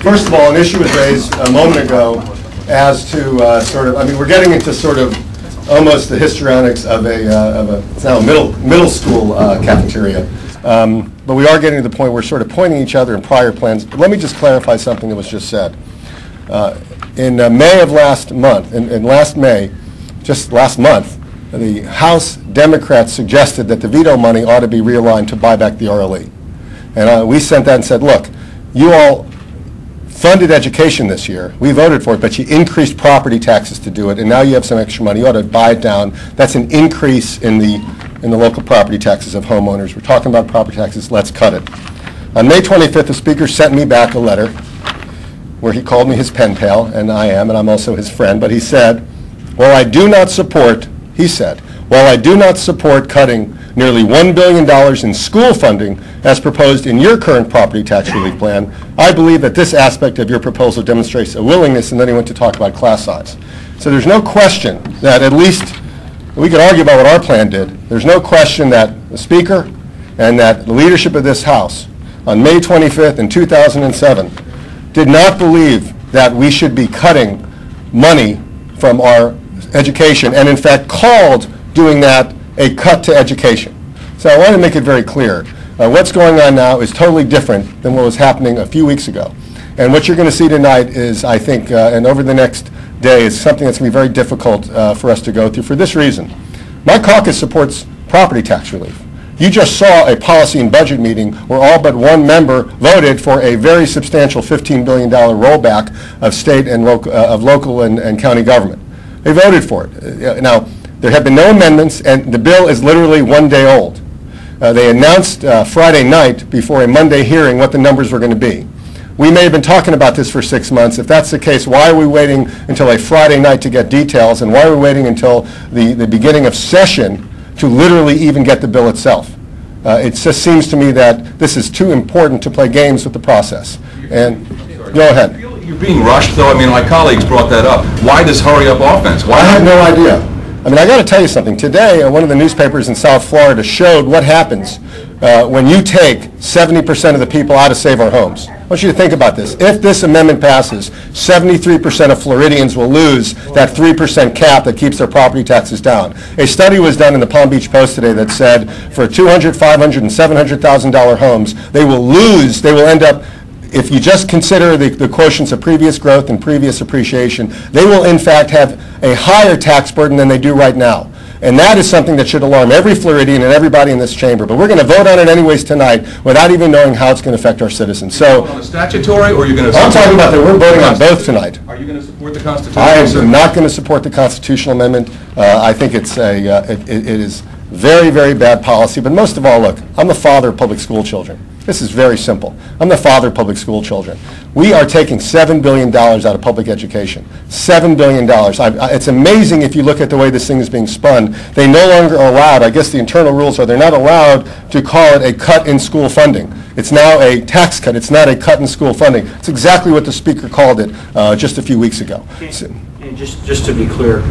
First of all, an issue was raised a moment ago as to we're getting into sort of almost the histrionics of it's now a middle school cafeteria. But we are getting to the point where we're sort of pointing each other in prior plans. But let me just clarify something that was just said. In May of last month, just last month, the House Democrats suggested that the veto money ought to be realigned to buy back the RLE. And we sent that and said, look, you all funded education this year. We voted for it, but you increased property taxes to do it, and now you have some extra money. You ought to buy it down. That's an increase in the local property taxes of homeowners. We're talking about property taxes. Let's cut it. On May 25th, the Speaker sent me back a letter where he called me his pen pal, and I'm also his friend, but he said, while I do not support cutting nearly $1 billion in school funding as proposed in your current property tax relief plan, I believe that this aspect of your proposal demonstrates a willingness, and then he went to talk about class size. So there's no question that at least, we could argue about what our plan did, there's no question that the Speaker and that the leadership of this House on May 25th in 2007 did not believe that we should be cutting money from our education, and in fact called doing that a cut to education. So I want to make it very clear. What's going on now is totally different than what was happening a few weeks ago. And what you're going to see tonight is, I think, and over the next day, is something that's going to be very difficult for us to go through for this reason. My caucus supports property tax relief. You just saw a policy and budget meeting where all but one member voted for a very substantial $15 billion rollback of state and local and county government. They voted for it. Now, there have been no amendments, and the bill is literally one day old. They announced Friday night before a Monday hearing what the numbers were going to be. We may have been talking about this for 6 months. If that's the case, why are we waiting until a Friday night to get details, and why are we waiting until the beginning of session to literally even get the bill itself? It just seems to me that this is too important to play games with the process. And go ahead. You're being rushed, though. I mean, my colleagues brought that up. Why this hurry-up offense? I have no idea. I mean, I got to tell you something. Today, one of the newspapers in South Florida showed what happens when you take 70% of the people out of Save Our Homes. I want you to think about this. If this amendment passes, 73% of Floridians will lose that 3% cap that keeps their property taxes down. A study was done in the Palm Beach Post today that said for $200,000, $500,000, and $700,000 homes, they will end up, if you just consider the quotients of previous growth and previous appreciation, they will in fact have a higher tax burden than they do right now. And that is something that should alarm every Floridian and everybody in this chamber. But we're going to vote on it anyways tonight without even knowing how it's going to affect our citizens. So, on the statutory, or are you going to? I'm talking about that. We're voting on both tonight. Are you going to support the Constitution? I am not going to support the constitutional amendment. I think it is very, very bad policy. But most of all, look, I'm the father of public school children. This is very simple. I'm the father of public school children. We are taking $7 billion out of public education. $7 billion. It's amazing if you look at the way this thing is being spun. They no longer are allowed, I guess the internal rules are they're not allowed to call it a cut in school funding. It's now a tax cut. It's not a cut in school funding. It's exactly what the Speaker called it just a few weeks ago. And just to be clear,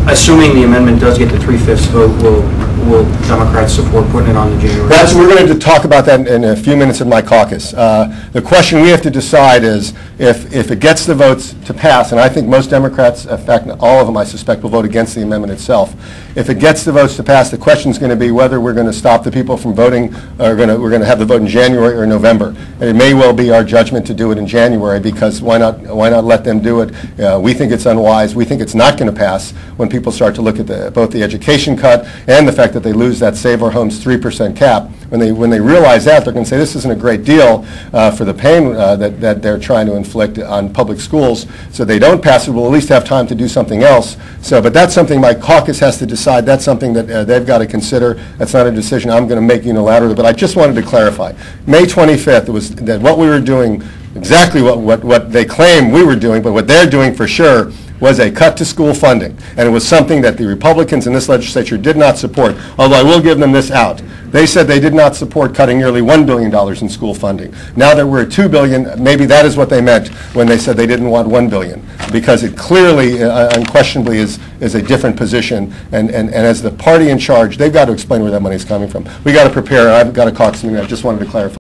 assuming the amendment does get the 3/5 vote, will Democrats support putting it on the January? We're going to talk about that in a few minutes in my caucus. The question we have to decide is if it gets the votes to pass, and I think most Democrats, in fact all of them I suspect, will vote against the amendment itself. If it gets the votes to pass, the question is going to be whether we're going to stop the people from voting, or we're going to have the vote in January or November. And it may well be our judgment to do it in January, because why not let them do it? We think it's unwise. We think it's not going to pass when people start to look at both the education cut and the fact that they lose that Save Our Homes 3% cap. When they realize that, they're going to say this isn't a great deal for the pain that they're trying to inflict on public schools. So they don't pass it. We'll at least have time to do something else. But that's something my caucus has to decide. That's something that they've got to consider. That's not a decision I'm going to make unilaterally. But I just wanted to clarify. May 25th, it was that what we were doing, exactly what they claim we were doing, but what they're doing for sure, was a cut to school funding. And it was something that the Republicans in this legislature did not support, although I will give them this out. They said they did not support cutting nearly $1 billion in school funding. Now that we're at $2 billion, maybe that is what they meant when they said they didn't want $1 billion, because it clearly, unquestionably, is a different position. And as the party in charge, they've got to explain where that money is coming from. We've got to prepare. I've got a caucus meeting. I just wanted to clarify.